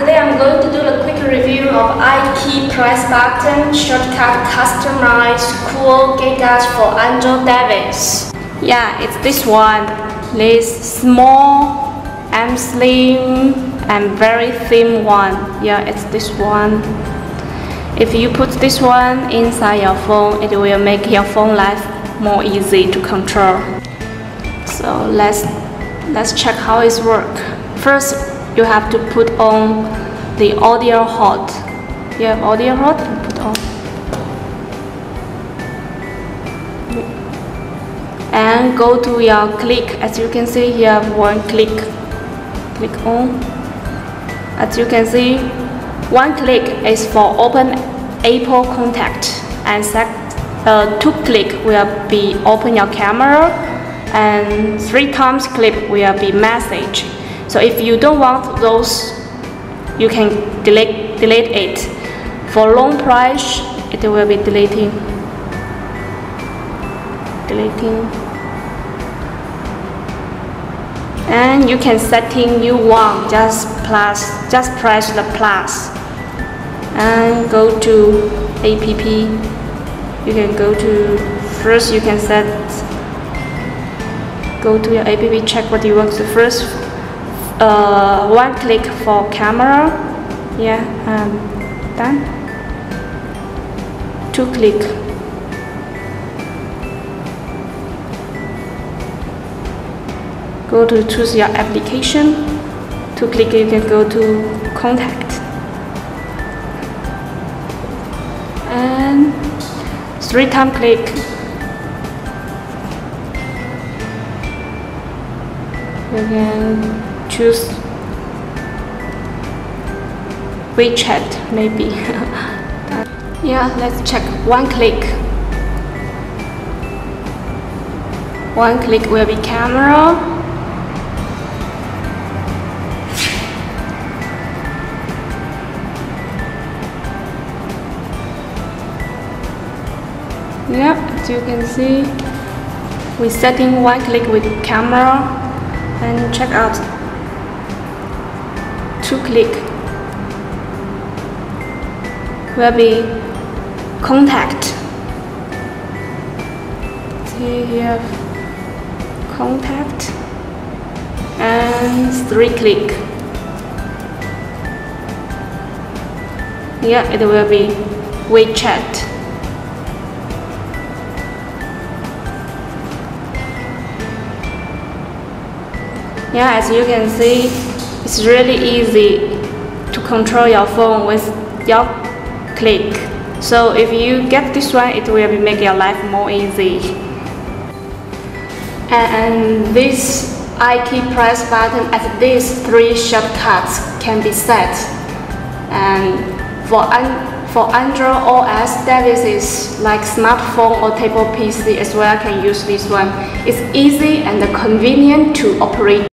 today I'm going to do a quick review of iKey press button shortcut customized cool gadget for Android device. Yeah, it's this one. This small and slim and very thin one. Yeah, it's this one. If you put this one inside your phone, it will make your phone life more easy to control. So let's check how it works. First, you have to put on the audio hot. You have audio hot? Put on. And go to your Klick. As you can see, you have one Klick. Click on. As you can see, one click is for open Apple contact, and two click will be open your camera, and 3 times click will be message. So if you don't want those, you can delete it. For long press, it will be deleting. And you can setting you want, just press the plus and go to app. You can go to first, you can go to your app, check what you want to first. One click for camera, yeah, done. 2 click. Go to choose your application. 2 click, you can go to contact. And 3 time click. You can choose WeChat maybe. Yeah, let's check. 1 click. 1 click will be camera. Yeah, as you can see, we're setting 1 click with camera, and check out 2 click will be contact. See here, contact, and 3 click. Yeah, it will be WeChat. Yeah, as you can see, it's really easy to control your phone with your click. So if you get this one, it will make your life more easy. And this iKey press button at these 3 shortcuts can be set. And for Android OS devices like smartphone or tablet PC as well, can use this one. It's easy and convenient to operate.